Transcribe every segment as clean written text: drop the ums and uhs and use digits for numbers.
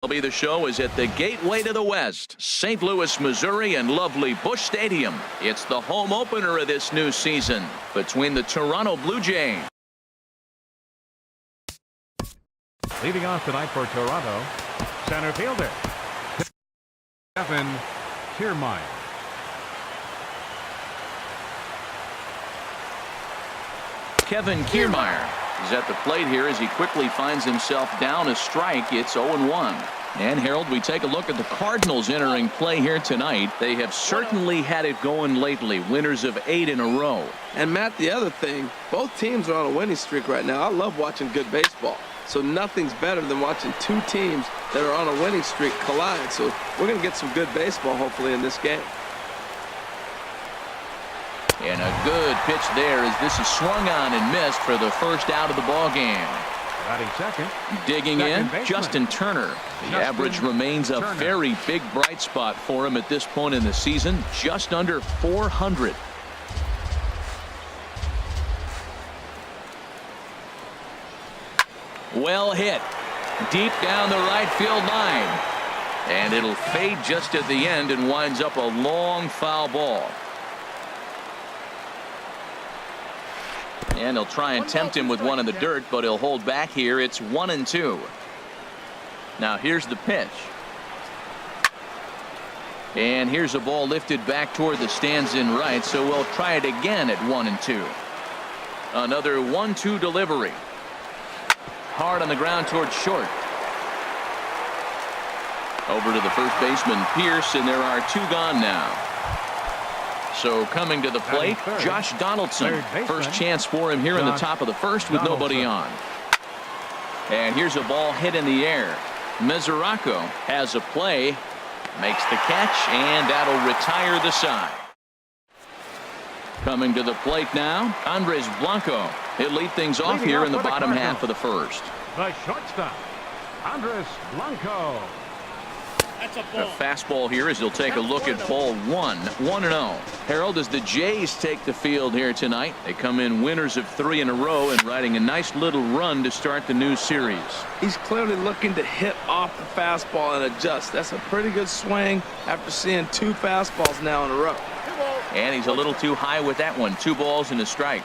MLB The Show is at the gateway to the West, St. Louis, Missouri, and lovely Busch Stadium. It's the home opener of this new season between the Toronto Blue Jays. Leading off tonight for Toronto, center fielder Kevin Kiermaier. Kevin Kiermaier is at the plate here as he quickly finds himself down a strike. It's 0-1. And Harold, we take a look at the Cardinals entering play here tonight. They have certainly had it going lately, winners of 8 in a row. And Matt, the other thing, both teams are on a winning streak right now. I love watching good baseball. So nothing's better than watching two teams that are on a winning streak collide. So we're going to get some good baseball hopefully in this game. And a good pitch there as this is swung on and missed for the first out of the ball game. Batting second. Digging in, Justin Turner. The average remains a very big bright spot for him at this point in the season, just under 400. Well hit. Deep down the right field line. And it'll fade just at the end and winds up a long foul ball. And he'll try and tempt him with one in the dirt, but he'll hold back here. It's 1-2. Now here's the pitch. And here's a ball lifted back toward the stands in right, so we'll try it again at 1-2. Another 1-2 delivery. Hard on the ground towards short. Over to the first baseman, Pierce, and there are 2 gone now. So coming to the plate, Josh Donaldson. First chance for him here in the top of the first with nobody on. And here's a ball hit in the air. Mesoraco has a play, makes the catch, and that'll retire the side. Coming to the plate now, Andres Blanco. He'll lead things off here in the bottom half of the first. The shortstop, Andres Blanco. A fastball here as he'll take a look at ball 1. 1-0. Harold, as the Jays take the field here tonight, they come in winners of 3 in a row and riding a nice little run to start the new series. He's clearly looking to hit off the fastball and adjust. That's a pretty good swing after seeing 2 fastballs now in a row. And he's a little too high with that one. 2 balls and a strike.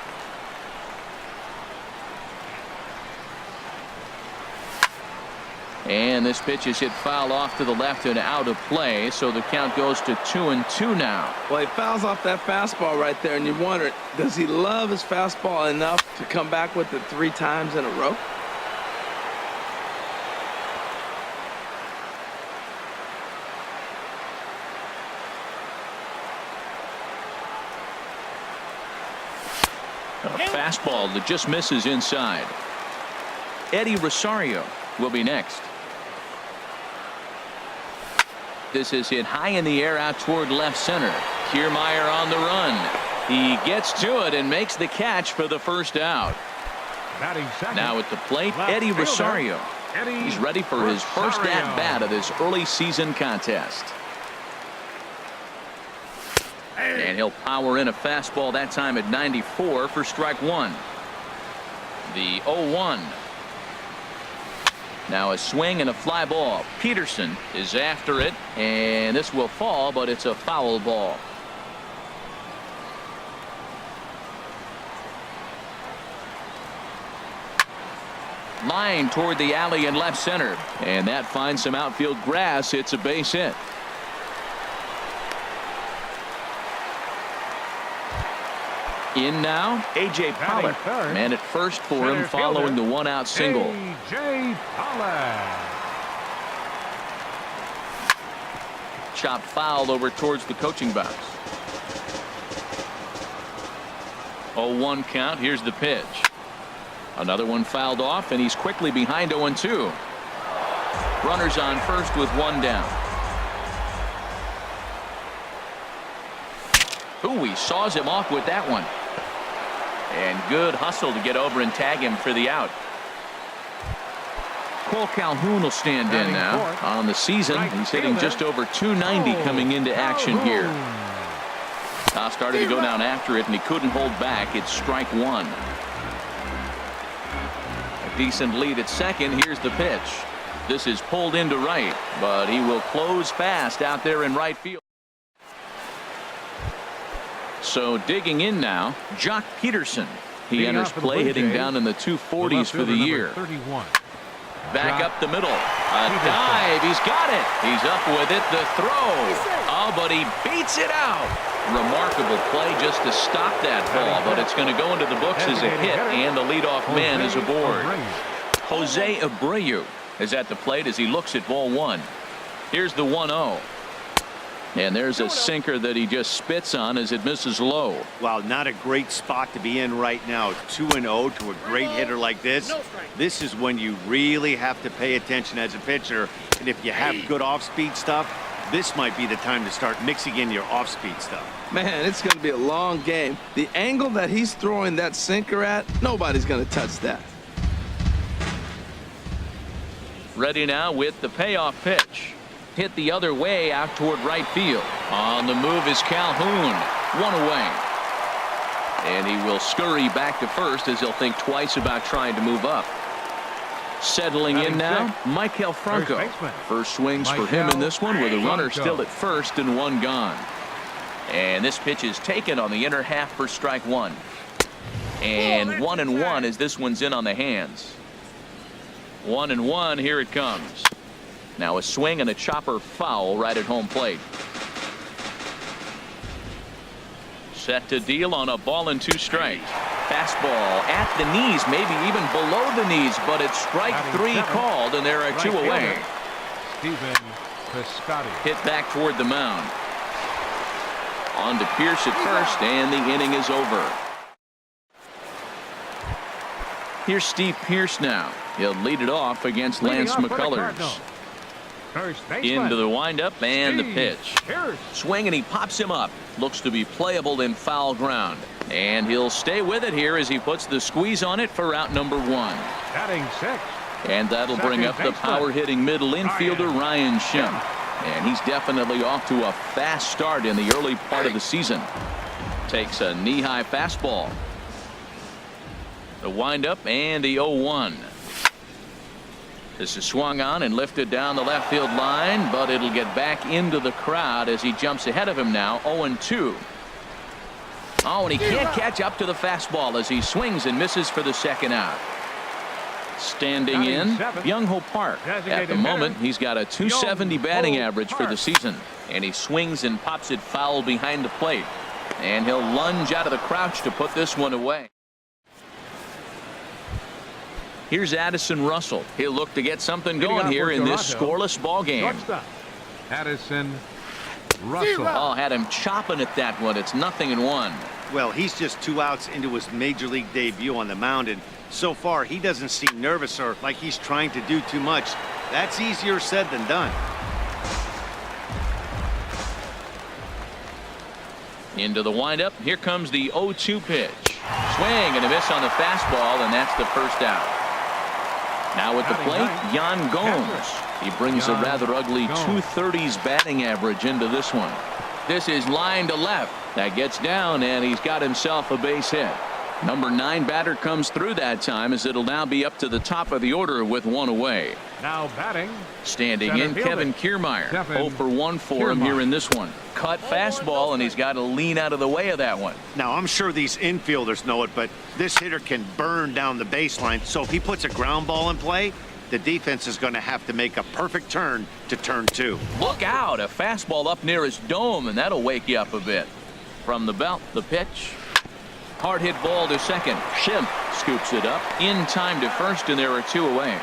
And this pitch is hit foul off to the left and out of play, so the count goes to 2-2 now. Well, he fouls off that fastball right there, and you wonder, does he love his fastball enough to come back with it 3 times in a row? A fastball that just misses inside. Eddie Rosario will be next. This is hit high in the air out toward left center. Kiermaier on the run. He gets to it and makes the catch for the first out. Now at the plate, Eddie Rosario. He's ready for his first at-bat of this early season contest. And he'll power in a fastball that time at 94 for strike 1. The 0-1. Now a swing and a fly ball. Peterson is after it, and this will fall, but it's a foul ball. Line toward the alley in left center, and that finds some outfield grass. It's a base hit. In now, A.J. Pollard. Man at first for him following the 1-out single. A.J. Pollard. Chop foul over towards the coaching box. 0-1 count. Here's the pitch. Another one fouled off, and he's quickly behind 0-2. Runners on first with 1 down. Ooh, he saws him off with that one. And good hustle to get over and tag him for the out. Cole Calhoun will stand in now. On the season, he's hitting just over 290 coming into action here. Started to go down after it, and he couldn't hold back. It's strike 1. A decent lead at second. Here's the pitch. This is pulled into right, but he will close fast out there in right field. So digging in now, Jock Peterson. He enters play hitting down in the 240s for the year. 31. Back up the middle. A dive. He's got it. He's up with it. The throw. Oh, but he beats it out. Remarkable play just to stop that ball, but it's going to go into the books as a hit, and the leadoff man is aboard. Jose Abreu is at the plate as he looks at ball one. Here's the 1-0. And there's a sinker that he just spits on as it misses low. Wow, not a great spot to be in right now. 2-0 to a great hitter like this. This is when you really have to pay attention as a pitcher. And if you have good off-speed stuff, this might be the time to start mixing in your off-speed stuff. Man, it's going to be a long game. The angle that he's throwing that sinker at, nobody's going to touch that. Ready now with the payoff pitch. Hit the other way out toward right field. On the move is Calhoun. One away. And he will scurry back to first as he'll think twice about trying to move up. Settling in now, Michael Franco. First swings for him in this one with a runner still at first and one gone. And this pitch is taken on the inner half for strike one. And 1-1 as this one's in on the hands. 1-1, here it comes. Now a swing and a chopper foul right at home plate. Set to deal on a ball and 2 strikes. Fastball at the knees, maybe even below the knees, but it's strike 3 called, and there are 2 away. Hit back toward the mound. On to Pierce at first, and the inning is over. Here's Steve Pierce now. He'll lead it off against Lance McCullers. Into the windup and the pitch. Swing and he pops him up. Looks to be playable in foul ground. And he'll stay with it here as he puts the squeeze on it for out number 1. Batting 6. And that'll bring up the power hitting middle infielder Ryan Schimpf. And he's definitely off to a fast start in the early part of the season. Takes a knee-high fastball. The windup and the 0-1. This is swung on and lifted down the left field line, but it'll get back into the crowd as he jumps ahead of him now. 0-2. Oh, and he can't catch up to the fastball as he swings and misses for the second out. Standing in, Byung-Ho Park. At the moment, he's got a .270 batting average for the season, and he swings and pops it foul behind the plate. And he'll lunge out of the crouch to put this one away. Here's Addison Russell. He'll look to get something going here in this scoreless ball game. Addison Russell. Oh, had him chopping at that one. It's 0-1. Well, he's just 2 outs into his major league debut on the mound, and so far he doesn't seem nervous or like he's trying to do too much. That's easier said than done. Into the windup. Here comes the 0-2 pitch. Swing and a miss on the fastball, and that's the first out. Now at the plate, Yan Gomes. He brings a rather ugly .230s batting average into this one. This is line to left. That gets down, and he's got himself a base hit. Number 9 batter comes through that time as it'll now be up to the top of the order with 1 away. Now batting. Standing in, Kevin Kiermaier. 0 for 1 for him here in this one. Cut fastball, and he's got to lean out of the way of that one. Now, I'm sure these infielders know it, but this hitter can burn down the baseline. So if he puts a ground ball in play, the defense is going to have to make a perfect turn to turn 2. Look out. A fastball up near his dome, and that'll wake you up a bit. From the belt, the pitch. Hard hit ball to second. Schimpf scoops it up in time to first, and there are 2 away.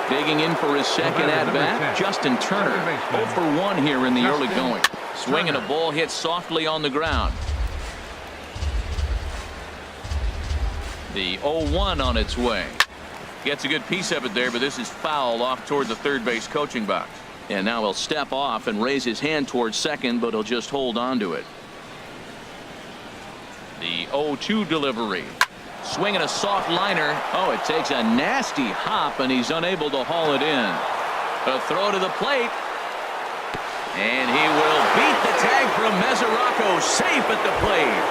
Digging in for his second at-bat, Justin Turner. 0 for 1 here in the early going. Swinging a ball hit softly on the ground. The 0-1 on its way. Gets a good piece of it there, but this is foul off toward the third base coaching box. And now he'll step off and raise his hand towards second, but he'll just hold on to it. The 0-2 delivery. Swinging a soft liner. Oh, it takes a nasty hop, and he's unable to haul it in. A throw to the plate. And he will beat the tag from Mesoraco, safe at the plate.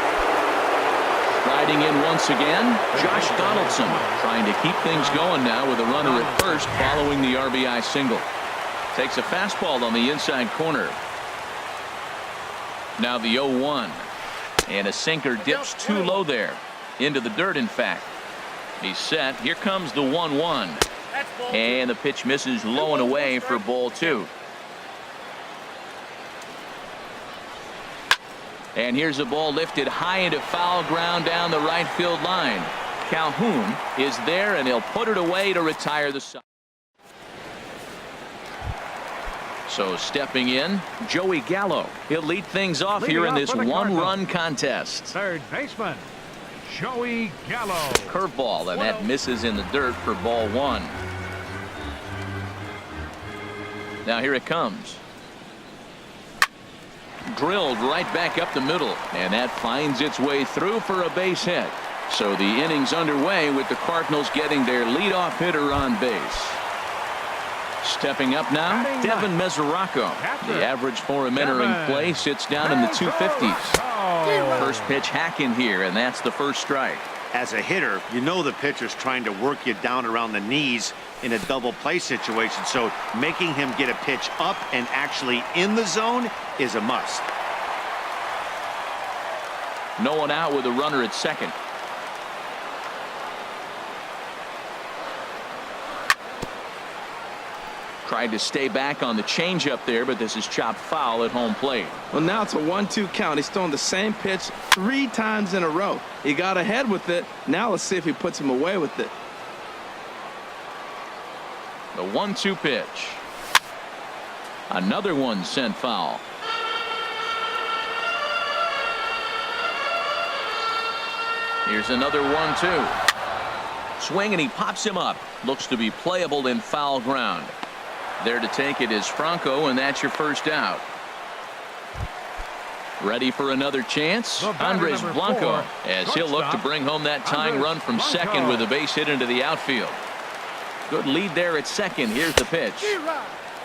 Riding in once again, Josh Donaldson, trying to keep things going now with a runner at first following the RBI single. Takes a fastball on the inside corner. Now the 0-1. And a sinker dips too low there. Into the dirt, in fact. He's set. Here comes the 1-1. And the pitch misses low and away for ball 2. And here's a ball lifted high into foul ground down the right field line. Calhoun is there, and he'll put it away to retire the side. So stepping in, Joey Gallo. He'll lead things off here in this one-run contest. Third baseman, Joey Gallo. Curveball, and that misses in the dirt for ball 1. Now here it comes. Drilled right back up the middle, and that finds its way through for a base hit. So the inning's underway with the Cardinals getting their leadoff hitter on base. Stepping up now, Devin Mesoraco. The average for him entering play sits down in the 250s. First pitch hacking here, and that's the first strike. As a hitter, you know the pitcher's trying to work you down around the knees in a double play situation, so making him get a pitch up and actually in the zone is a must. No one out with a runner at second. Tried to stay back on the changeup there, but this is chopped foul at home plate. Well, now it's a 1-2 count. He's thrown the same pitch 3 times in a row. He got ahead with it. Now let's see if he puts him away with it. The 1-2 pitch. Another one sent foul. Here's another 1-2. Swing, and he pops him up. Looks to be playable in foul ground. There to take it is Franco, and that's your first out. Ready for another chance? Andres Blanco, as he'll look to bring home that tying run from second with a base hit into the outfield. Good lead there at second. Here's the pitch.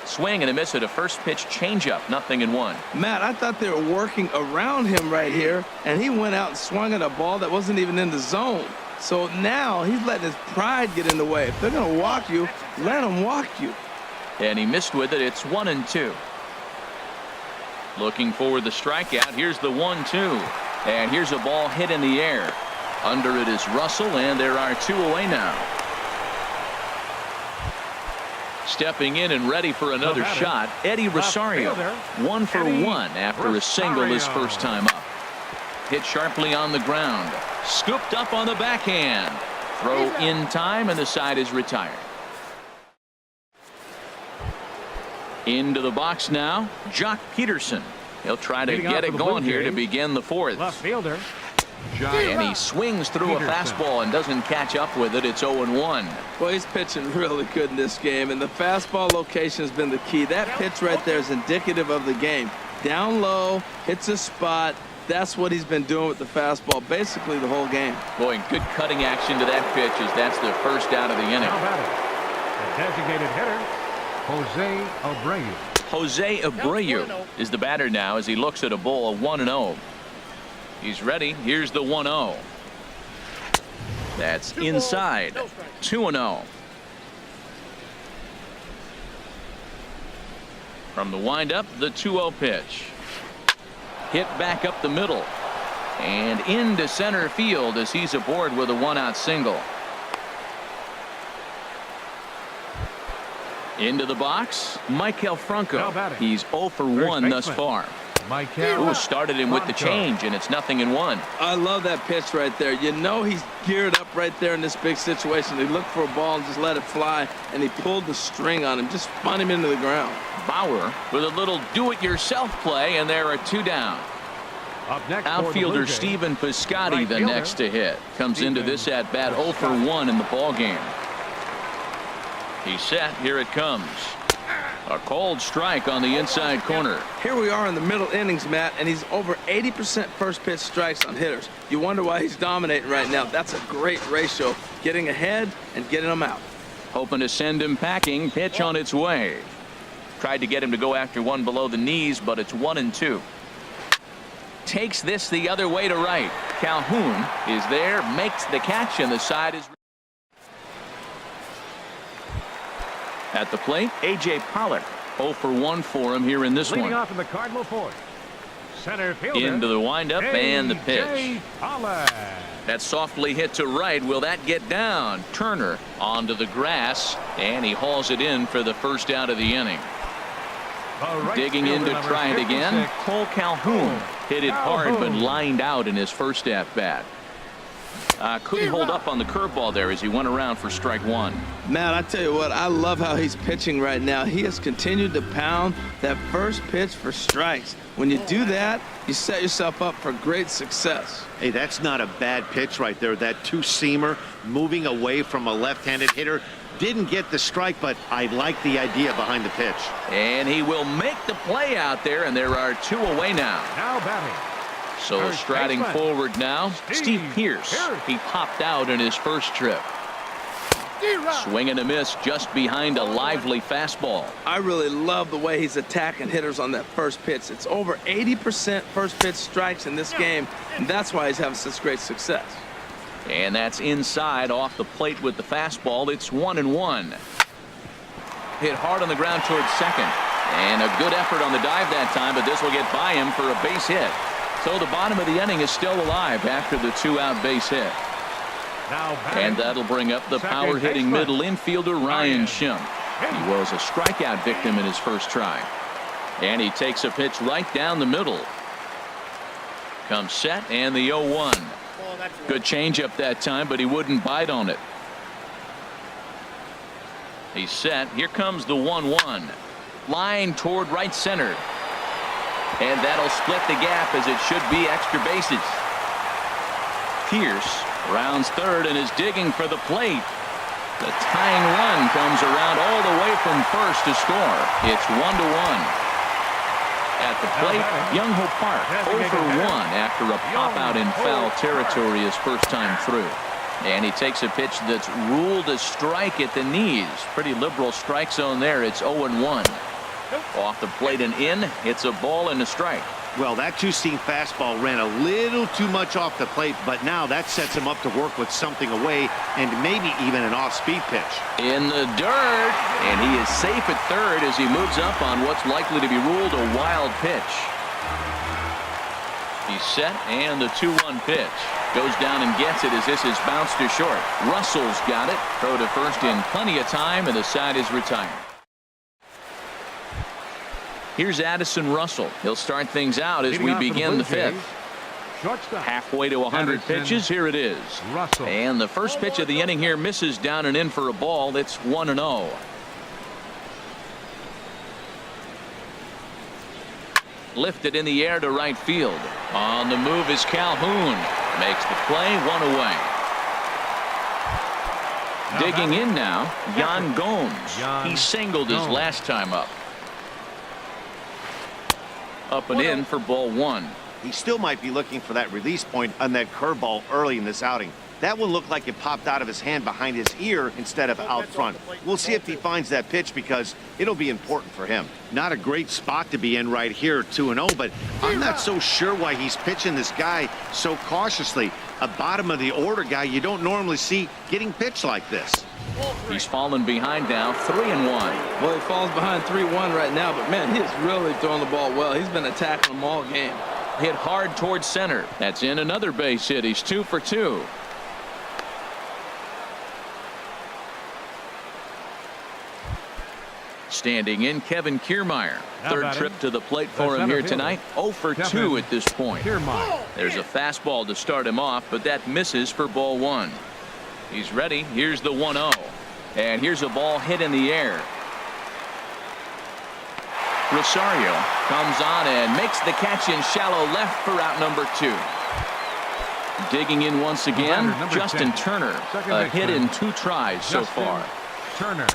Swing and a miss at a first pitch changeup. 0-1. Matt, I thought they were working around him right here, and he went out and swung at a ball that wasn't even in the zone. So now he's letting his pride get in the way. If they're going to walk you, let them walk you. And he missed with it. It's 1-2. Looking for the strikeout. Here's the 1-2. And here's a ball hit in the air. Under it is Russell, and there are 2 away now. Stepping in and ready for another shot, Eddie Rosario. 1 for 1 after a single his first time up. Hit sharply on the ground. Scooped up on the backhand. Throw in time, and the side is retired. Into the box now, Jock Peterson. He'll try to get it going here to begin the 4th. Left fielder. And he swings through a fastball and doesn't catch up with it. It's 0-1. Well, he's pitching really good in this game, and the fastball location has been the key. That pitch right there is indicative of the game. Down low, hits a spot. That's what he's been doing with the fastball basically the whole game. Boy, good cutting action to that pitch as that's the first out of the inning. Now batting, the designated hitter, Jose Abreu. Jose Abreu is the batter now as he looks at a ball of 1-0. He's ready. Here's the 1-0. That's inside. 2-0. From the windup, the 2-0 pitch. Hit back up the middle. And into center field as he's aboard with a 1-out single. Into the box, Maikel Franco. He's 0 for 1 thus far. Ooh, started him with the change, and it's 0-1. I love that pitch right there. You know he's geared up right there in this big situation. He looked for a ball and just let it fly, and he pulled the string on him, just spun him into the ground. Bauer with a little do-it-yourself play, and there are 2 down. Up next, outfielder Stephen Piscotty, the next to hit, comes into this at-bat 0 for 1 in the ballgame. He's set. Here it comes. A cold strike on the inside corner. Here we are in the middle innings, Matt, and he's over 80% first pitch strikes on hitters. You wonder why he's dominating right now. That's a great ratio, getting ahead and getting them out. Hoping to send him packing. Pitch on its way. Tried to get him to go after one below the knees, but it's 1-2. takes this the other way to right. Calhoun is there, makes the catch, and the side is at the plate. A.J. Pollock 0 for 1 for him here in this Leading one. off in the Cardinal fourth, center fielder Into the windup and the pitch. A.J. Pollock. That's softly hit to right. Will that get down? Turner onto the grass, and he hauls it in for the first out of the inning. Right Digging in to number try it again. 56. Cole Calhoun hit it hard but Calhoun. lined out in his first at bat. Couldn't hold up on the curveball there as he went around for strike one. Man, I tell you what, I love how he's pitching right now. He has continued to pound that first pitch for strikes. When you do that, you set yourself up for great success. Hey, that's not a bad pitch right there. That two-seamer moving away from a left-handed hitter. Didn't get the strike, but I like the idea behind the pitch. And he will make the play out there, and there are two away now. Now batting. So First striding baseman, forward now, Steve Pearce. Pearce. He popped out in his first trip. Swing and a miss just behind a lively fastball. I really love the way he's attacking hitters on that first pitch. It's over 80% first pitch strikes in this game, and that's why he's having such great success. And that's inside off the plate with the fastball. It's 1-1. Hit hard on the ground towards second. And a good effort on the dive that time, but this will get by him for a base hit. So the bottom of the inning is still alive after the two-out base hit. Now batting. And that'll bring up the Second power-hitting baseman. middle infielder Ryan Schimpf. He was a strikeout victim in his first try. And he takes a pitch right down the middle. Comes set and the 0-1. Good changeup that time, but he wouldn't bite on it. He's set. Here comes the 1-1. Line toward right center. And that'll split the gap as it should be extra bases. Pierce rounds third and is digging for the plate. The tying run comes around all the way from first to score. It's 1-1. At the plate, Young-Ho Park 0 for 1 after a pop-out in foul territory his first time through. And he takes a pitch that's ruled a strike at the knees. Pretty liberal strike zone there. It's 0-1. Off the plate and in. It's a ball and a strike. Well, that two-seam fastball ran a little too much off the plate, but now that sets him up to work with something away and maybe even an off-speed pitch. In the dirt, and he is safe at third as he moves up on what's likely to be ruled a wild pitch. He's set, and the 2-1 pitch goes down and gets it as this is bounced to short. Russell's got it. Throw to first in plenty of time, and the side is retired. Here's Addison Russell. He'll start things out as we begin the fifth. Shortstop. Halfway to 100 Addison pitches. Here it is. Russell. And the first pitch of the inning here misses down and in for a ball. That's 1-0. Lifted in the air to right field. On the move is Calhoun. Makes the play, one away. Digging in now, Yan Gomes. He singled his last time up. Up and in for ball one. He still might be looking for that release point on that curveball early in this outing. That one looked like it popped out of his hand behind his ear instead of out front. We'll see if he finds that pitch because it'll be important for him. Not a great spot to be in right here, 2-0, but I'm not so sure why he's pitching this guy so cautiously. A bottom of the order guy you don't normally see getting pitched like this. He's fallen behind now, 3-1. Well, he falls behind 3-1 right now, but man, he's really throwing the ball well. He's been attacking them all game. Hit hard towards center. That's in another base hit. He's 2 for 2. Standing in, Kevin Kiermaier. Third trip to the plate for him here tonight. 0 for 2 at this point. There's a fastball to start him off, but that misses for ball one. He's ready. Here's the 1-0. And here's a ball hit in the air. Rosario comes on and makes the catch in shallow left for out number 2. Digging in once again, Justin Turner. A hit in 2 tries so far. Turner.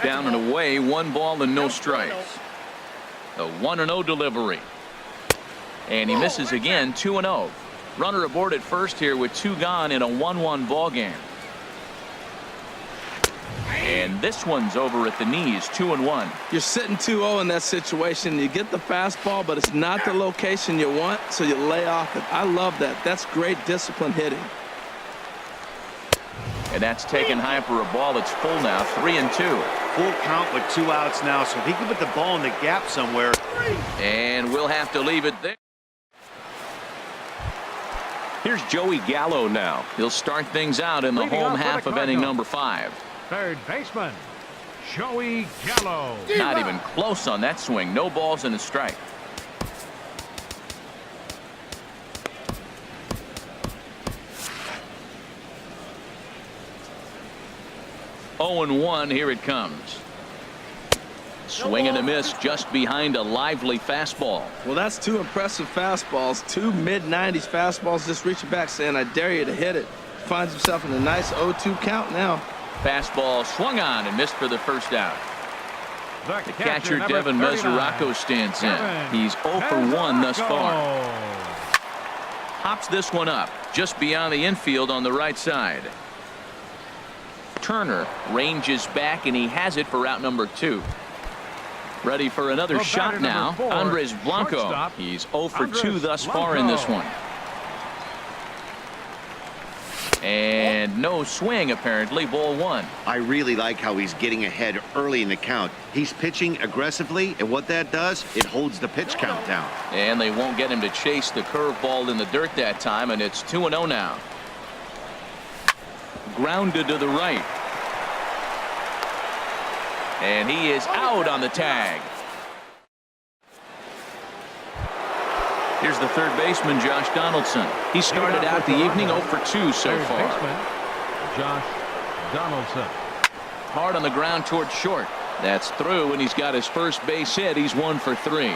Down and away, 1 ball and no strikes. A 1-0 delivery. And he misses again, 2-0. Runner aboard at first here with 2 gone in a 1-1 ball game. And this one's over at the knees, 2-1. You're sitting 2-0 in that situation. You get the fastball, but it's not the location you want, so you lay off it. I love that. That's great discipline hitting. And that's taken high for a ball that's full now, 3-2. Full count with 2 outs now, so if he can put the ball in the gap somewhere. And we'll have to leave it there. Here's Joey Gallo now. He'll start things out in the home half of inning number 5. Third baseman, Joey Gallo. Not even close on that swing. No balls and a strike. Oh and 1, here it comes. Swing and a miss just behind a lively fastball. Well, that's 2 impressive fastballs. 2 mid-90s fastballs just reaching back saying, I dare you to hit it. Finds himself in a nice 0-2 count now. Fastball swung on and missed for the first out. The catcher, Devin Mesoraco, stands in. He's 0 for 1 thus far. Hops this one up just beyond the infield on the right side. Turner ranges back, and he has it for out number 2. Ready for another shot now. Andres Blanco. He's 0 for 2 thus far in this one. And no swing, apparently. Ball 1. I really like how he's getting ahead early in the count. He's pitching aggressively, and what that does, it holds the pitch count down. And they won't get him to chase the curveball in the dirt that time, and it's 2-0 now. Grounded to the right. And he is out on the tag. Here's the third baseman, Josh Donaldson. He started out the evening 0 for 2 so far. Josh Donaldson. Hard on the ground toward short. That's through, and he's got his first base hit. He's 1 for 3.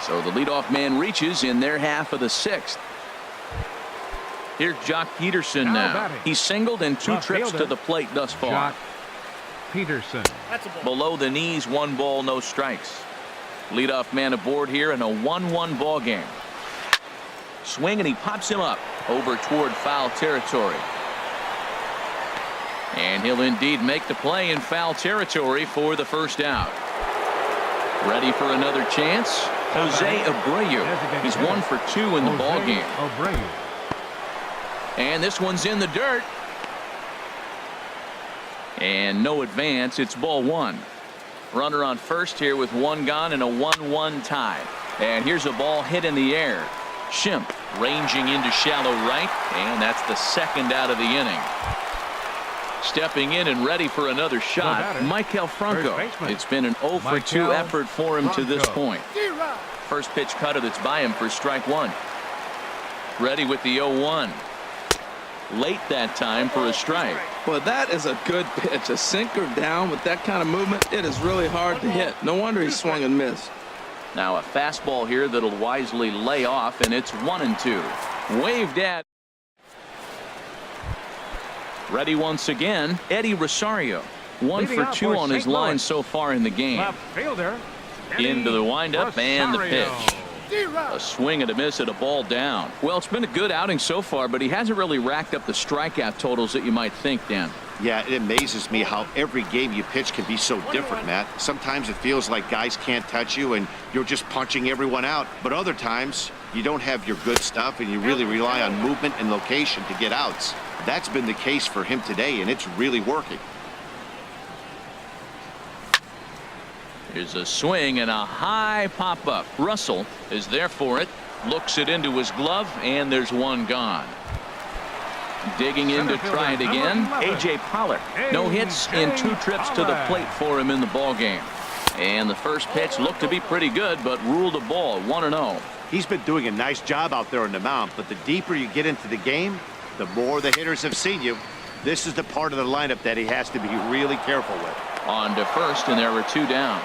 So the leadoff man reaches in their half of the 6th. Here's Jock Peterson now. He's singled in 2 trips to the plate thus far. Jock Peterson. Below the knees, 1 ball, no strikes. Leadoff man aboard here in a 1-1 ball game. Swing, and he pops him up over toward foul territory. And he'll indeed make the play in foul territory for the first out. Ready for another chance? Jose Abreu. He's 1 for 2 in the ball game. And this one's in the dirt. And no advance. It's ball 1. Runner on first here with 1 gone and a 1-1 tie. And here's a ball hit in the air. Schimpf ranging into shallow right, and that's the second out of the inning. Stepping in and ready for another shot, Maikel Franco. It's been an 0 for 2 effort for him to this point. First pitch cutter that's by him for strike 1. Ready with the 0-1. Late that time for a strike. Well, that is a good pitch. A sinker down with that kind of movement, it is really hard to hit. No wonder he swung and missed. Now a fastball here that'll wisely lay off, and it's 1-2. Waved at. Ready once again, Eddie Rosario. 1 for 2 on his line so far in the game. Into the windup and the pitch. A swing and a miss at a ball down. Well, it's been a good outing so far, but he hasn't really racked up the strikeout totals that you might think, Dan. Yeah, it amazes me how every game you pitch can be so different, Matt. Sometimes it feels like guys can't touch you and you're just punching everyone out. But other times you don't have your good stuff and you really rely on movement and location to get outs. That's been the case for him today, and it's really working. Here's a swing and a high pop-up. Russell is there for it. Looks it into his glove, and there's 1 gone. Digging in to try it again. A.J. Pollard. No hits in 2 trips to the plate for him in the ball game. And the first pitch looked to be pretty good, but ruled a ball. 1-0. He's been doing a nice job out there on the mound, but the deeper you get into the game, the more the hitters have seen you. This is the part of the lineup that he has to be really careful with. On to first, and there were 2 down.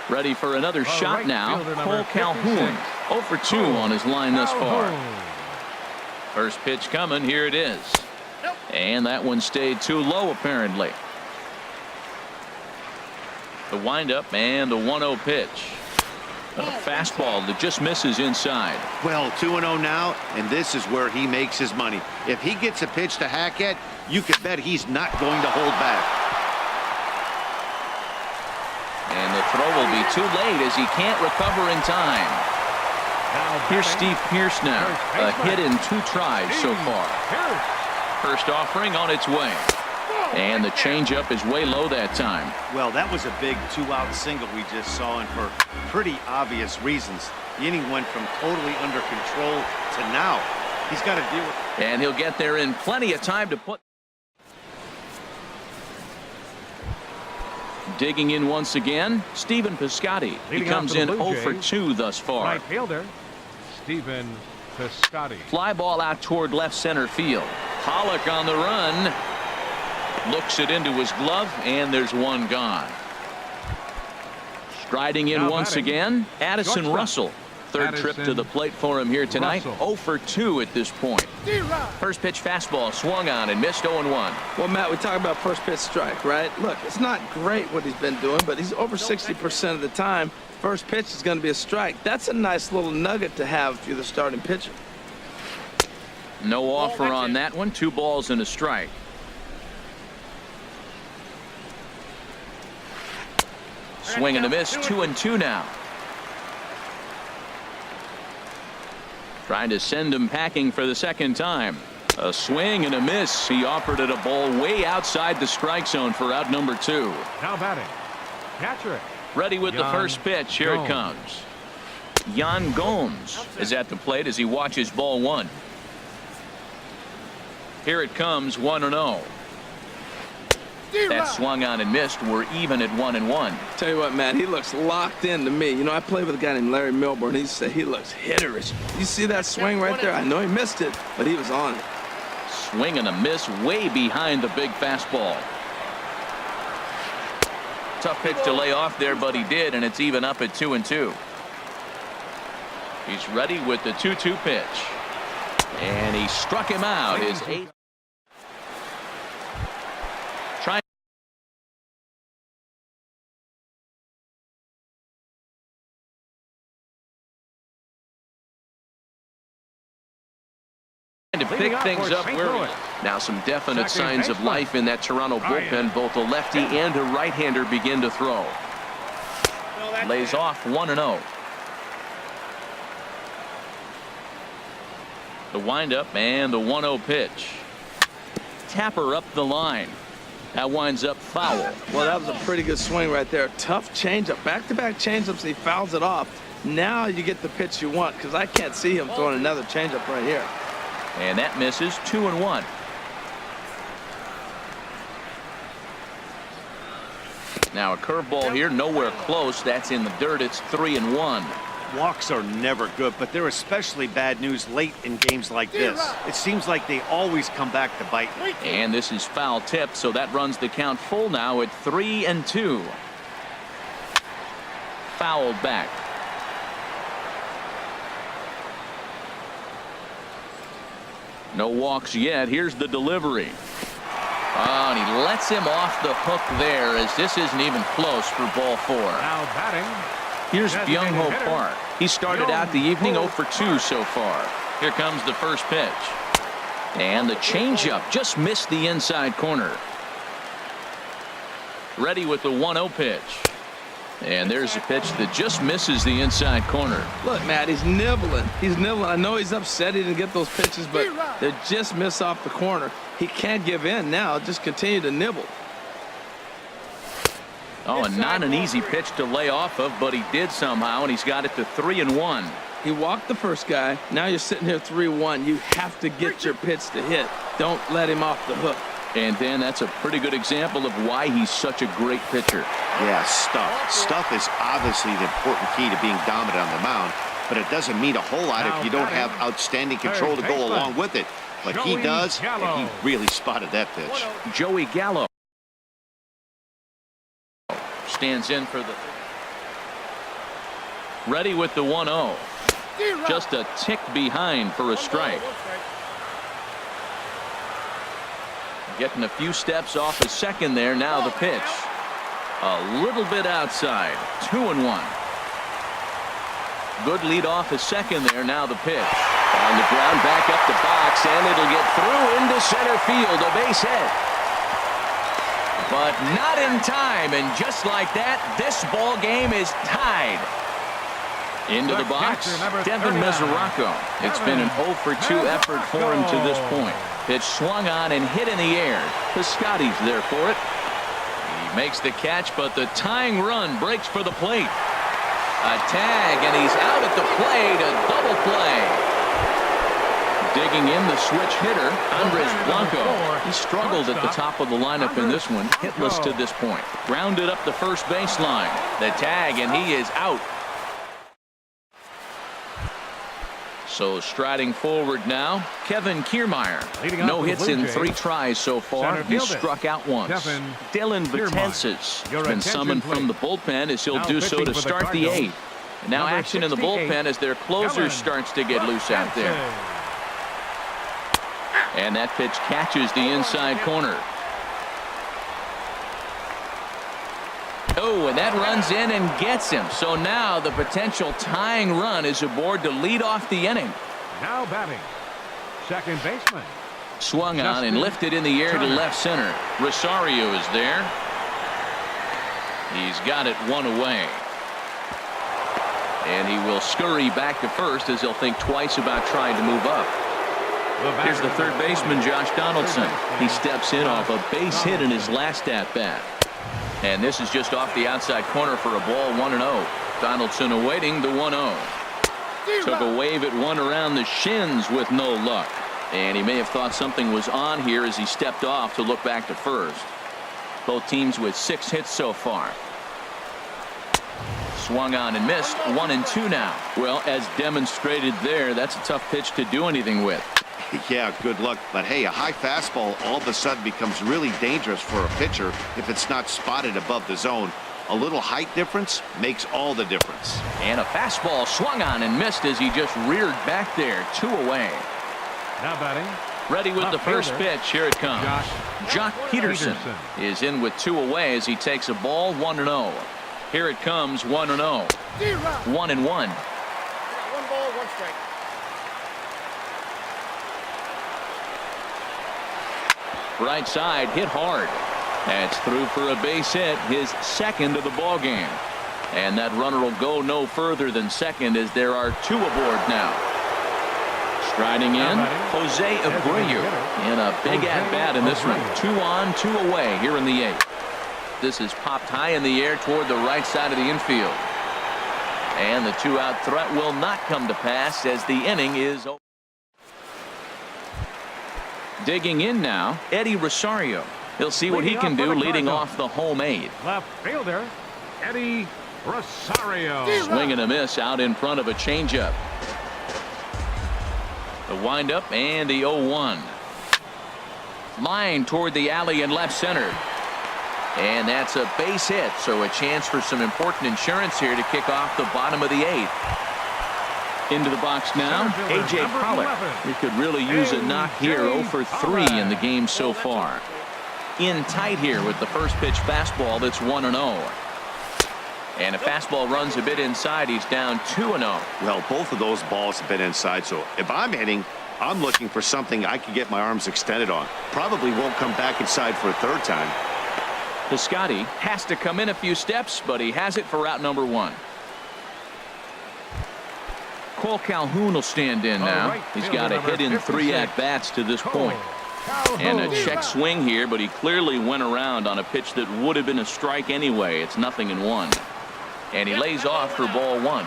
Ready for another shot now. Cole Calhoun. 0 for 2 on his line thus far. First pitch coming. Here it is. And that one stayed too low, apparently. The windup and the 1-0 pitch. A fastball that just misses inside. Well, 2-0 now, and this is where he makes his money. If he gets a pitch to hack at, you could bet he's not going to hold back. And the throw will be too late as he can't recover in time. Here's Steve Pierce now. A hit in 2 tries so far. First offering on its way. And the changeup is way low that time. Well, that was a big 2-out single we just saw, and for pretty obvious reasons. The inning went from totally under control to now. He's got to deal with it. And he'll get there in plenty of time to put. Digging in once again, Stephen Piscotty. He comes in 0 for 2 thus far. Right fielder, Stephen Piscotty. Fly ball out toward left center field. Pollock on the run. Looks it into his glove, and there's one gone. Striding in once again, Addison Russell. Third trip to the plate for him here tonight. 0 for 2 at this point. First pitch fastball swung on and missed 0-1. Well, Matt, we talk about first pitch strike, right? Look, it's not great what he's been doing, but he's over 60% of the time. First pitch is going to be a strike. That's a nice little nugget to have if you're the starting pitcher. No offer on that one. 2 balls and a strike. Swing and a miss. 2-2 now. Trying to send him packing for the second time. A swing and a miss. He offered it a ball way outside the strike zone for out number 2. Now batting, catcher. Ready with the first pitch. Here it comes. Yan Gomes is at the plate as he watches ball 1. Here it comes. 1-0. That swung on and missed. We're even at 1-1. Tell you what, Matt, he looks locked in to me. You know, I played with a guy named Larry Milburn. He said he looks hitterish. You see that swing right there? I know he missed it, but he was on it. Swing and a miss way behind the big fastball. Tough pitch to lay off there, but he did, and it's even up at 2-2. He's ready with the 2-2 pitch. And he struck him out. His 8th. To pick things up where now some definite signs of life in that Toronto bullpen. Both a lefty and a right-hander begin to throw. Lays off 1-0. The windup and the 1-0 pitch. Tapper up the line. That winds up foul. Well, that was a pretty good swing right there. Tough changeup. Back-to-back changeups. He fouls it off. Now you get the pitch you want, because I can't see him throwing another changeup right here. And that misses. 2-1. Now a curveball here, nowhere close. That's in the dirt. It's 3-1. Walks are never good, but they're especially bad news late in games like this. It seems like they always come back to bite. And this is foul tip, so that runs the count full now at 3-2. Fouled back. No walks yet. Here's the delivery. Oh, and he lets him off the hook there, as this isn't even close for ball 4. Now batting. Here's Byung-Ho Park. He started out the evening 0 for 2 so far. Here comes the first pitch. And the changeup just missed the inside corner. Ready with the 1-0 pitch. And there's a pitch that just misses the inside corner. Look, Matt, he's nibbling. He's nibbling. I know he's upset he didn't get those pitches, but they just miss off the corner. He can't give in now. Just continue to nibble. Oh, and not an easy pitch to lay off of, but he did somehow, and he's got it to 3-1. He walked the first guy. Now you're sitting here 3-1. You have to get your pitch to hit. Don't let him off the hook. And then that's a pretty good example of why he's such a great pitcher. Yeah, stuff. Stuff is obviously the important key to being dominant on the mound, but it doesn't mean a whole lot if you don't have outstanding control to go along with it. But he does, and he really spotted that pitch. Joey Gallo stands in for the ready with the 1-0. Just a tick behind for a strike. Getting a few steps off his second there. Now the pitch. A little bit outside. 2-1. Good lead off his second there. Now the pitch. On the ground, back up the box, and it'll get through into center field, a base hit. But not in time, and just like that, this ball game is tied. Into the box, Devin Mesoraco. It's been an 0 for 2 effort for him to this point. Pitch swung on and hit in the air. Piscotty's there for it. He makes the catch, but the tying run breaks for the plate. A tag, and he's out at the plate, a double play. Digging in the switch hitter, Andres Blanco. He struggled at the top of the lineup in this one, hitless to this point. Grounded up the first baseline. The tag, and he is out. So striding forward now, Kevin Kiermaier. No hits in 3 tries so far. He struck out once. Dylan Betances has been summoned from the bullpen as he'll do so to start the 8th. And now action in the bullpen as their closer starts to get loose out there. And that pitch catches the inside corner. Oh, and that runs in and gets him. So now the potential tying run is aboard to lead off the inning. Now batting, second baseman. Swung on and lifted in the air to left center. Rosario is there. He's got it 1 away. And he will scurry back to first as he'll think twice about trying to move up. Here's the third baseman, Josh Donaldson. He steps in off a base hit in his last at-bat. And this is just off the outside corner for a ball, 1-0. Donaldson awaiting the 1-0. Took a wave at one around the shins with no luck. And he may have thought something was on here as he stepped off to look back to first. Both teams with 6 hits so far. Swung on and missed. 1-2 now. Well, as demonstrated there, that's a tough pitch to do anything with. Yeah, good luck. But hey, a high fastball all of a sudden becomes really dangerous for a pitcher if it's not spotted above the zone. A little height difference makes all the difference. And a fastball swung on and missed as he just reared back there. 2 away. Now batting. Ready with the first pitch. Here it comes. Jock Peterson is in with 2 away as he takes a ball, 1-0. Here it comes, 1-0. 1-1. 1 ball, 1 strike. Right side hit hard. That's through for a base hit, his second of the ball game. And that runner will go no further than second as there are 2 aboard now. Striding in, Jose Abreu in a big at-bat in this one. 2 on, 2 away here in the 8th. This is popped high in the air toward the right side of the infield. And the 2-out threat will not come to pass as the inning is over. Digging in now, Eddie Rosario. He'll see what he can do leading off the home 8. Left fielder, Eddie Rosario. Swing and a miss out in front of a changeup. The windup and the 0-1. Line toward the alley in left center. And that's a base hit, so a chance for some important insurance here to kick off the bottom of the 8th. Into the box now, A.J. Pollock. He could really use a knock here, 0 for 3 in the game so far. In tight here with the first pitch fastball that's 1-0. And a fastball runs a bit inside. He's down 2-0. Well, both of those balls have been inside, so if I'm hitting, I'm looking for something I can get my arms extended on. Probably won't come back inside for a 3rd time. Piscotty has to come in a few steps, but he has it for route number 1. Cole Calhoun will stand in now. He's got a hit in 3 at-bats to this point. And a check swing here, but he clearly went around on a pitch that would have been a strike anyway. It's 0-1. And he lays off for ball 1.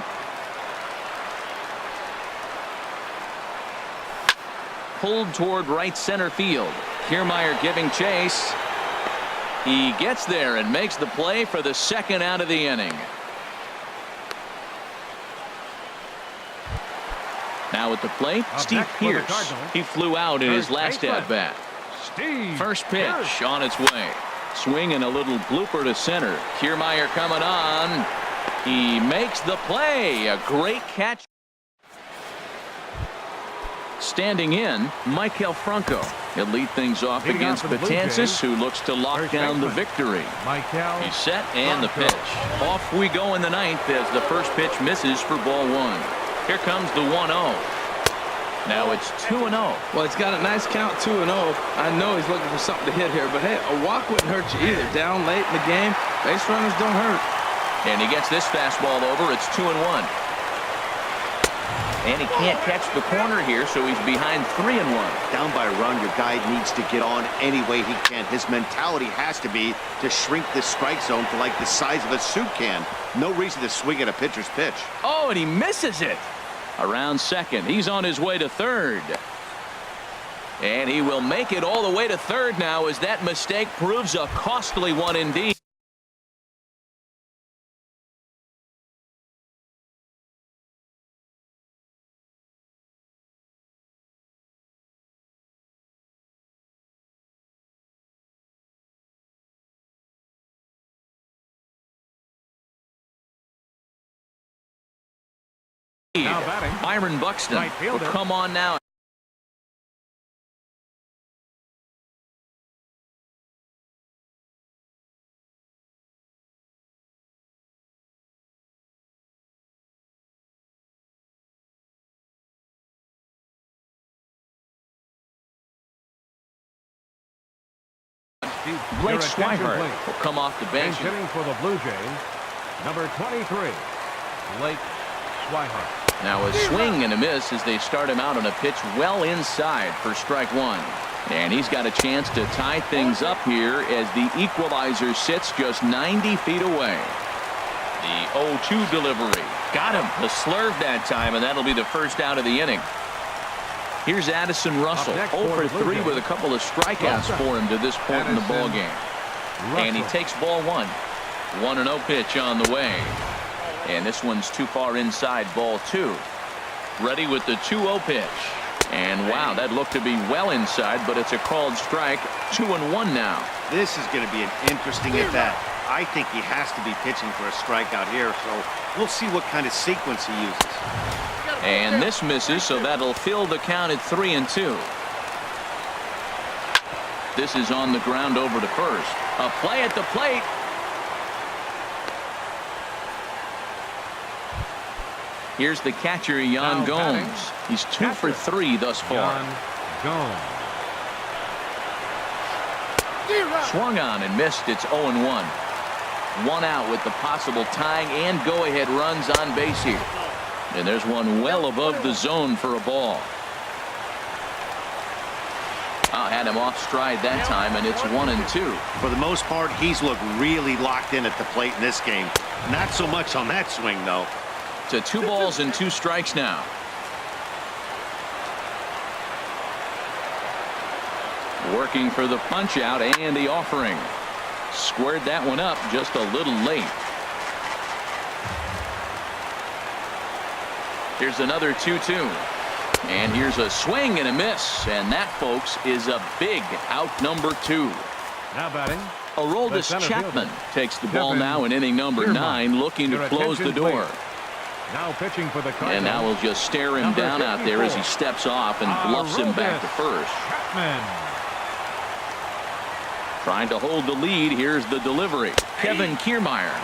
Pulled toward right center field. Kiermaier giving chase. He gets there and makes the play for the 2nd out of the inning. Now at the plate, Steve Pearce. He flew out in his last at-bat. First pitch on its way. Swing and a little blooper to center. Kiermaier coming on. He makes the play. A great catch. Standing in, Michael Franco. He'll lead things off against Betances, who looks to lock down the victory. He's set and the pitch. Off we go in the 9th as the first pitch misses for ball 1. Here comes the 1-0. Now it's 2-0. Well, he's got a nice count, 2-0. I know he's looking for something to hit here, but hey, a walk wouldn't hurt you either. Down late in the game, base runners don't hurt. And he gets this fastball over. It's 2-1. And he can't catch the corner here, so he's behind 3-1. Down by a run, your guy needs to get on any way he can. His mentality has to be to shrink this strike zone to like the size of a soup can. No reason to swing at a pitcher's pitch. Oh, and he misses it. Around second. He's on his way to third. And he will make it all the way to third now as that mistake proves a costly one indeed. Now batting, Byron Buxton right fielder. will come on now. Blake Swihart will come off the bench. Hitting for the Blue Jays, number 23, Blake Swihart. Now a swing and a miss as they start him out on a pitch well inside for strike one. And he's got a chance to tie things up here as the equalizer sits just 90 feet away. The 0-2 delivery. Got him. The slurve that time, and that'll be the first out of the inning. Here's Addison Russell, 0 for 3 with a couple of strikeouts for him to this point in the ball game. And he takes ball one. 1-0 pitch on the way. And this one's too far inside, ball two. Ready with the 2-0 pitch. And wow, that looked to be well inside, but it's a called strike. 2-1 now. This is going to be an interesting at bat. I think he has to be pitching for a strikeout here, so we'll see what kind of sequence he uses. And this misses, so that'll fill the count at 3-2. This is on the ground over to first. A play at the plate. Here's the catcher, Yan Gomes. He's 2 for 3 thus far. Gomes. Swung on and missed. It's 0-1. 1 out with the possible tying and go-ahead runs on base here. And there's one well above the zone for a ball. Had him off stride that time, and it's 1-2. For the most part, he's looked really locked in at the plate in this game. Not so much on that swing, though. To 2 balls and 2 strikes now. Working for the punch out and the offering. Squared that one up just a little late. Here's another 2-2. And here's a swing and a miss. And that, folks, is a big out number 2. Now batting, Aroldis Chapman takes the ball now in inning number 9, looking to close the door. Now pitching for the Cardinals. And now we'll just stare him down out there as he steps off and bluffs him back to first. Chapman. Trying to hold the lead. Here's the delivery. Kevin Kiermaier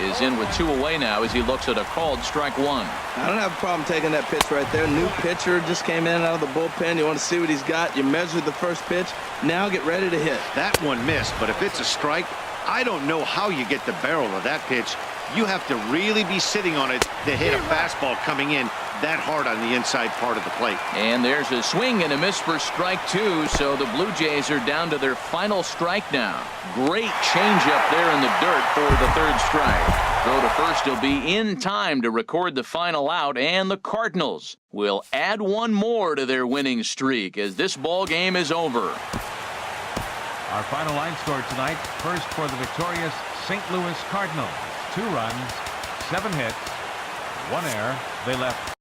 is in with 2 away now as he looks at a called strike 1. I don't have a problem taking that pitch right there. New pitcher just came in out of the bullpen. You want to see what he's got. You measured the first pitch. Now get ready to hit. That one missed, but if it's a strike, I don't know how you get the barrel of that pitch. You have to really be sitting on it to hit a fastball coming in that hard on the inside part of the plate. And there's a swing and a miss for strike 2, so the Blue Jays are down to their final strike now. Great changeup there in the dirt for the 3rd strike. Throw to first will be in time to record the final out, and the Cardinals will add 1 more to their winning streak as this ball game is over. Our final line score tonight, first for the victorious St. Louis Cardinals. 2 runs, 7 hits, 1 error. They left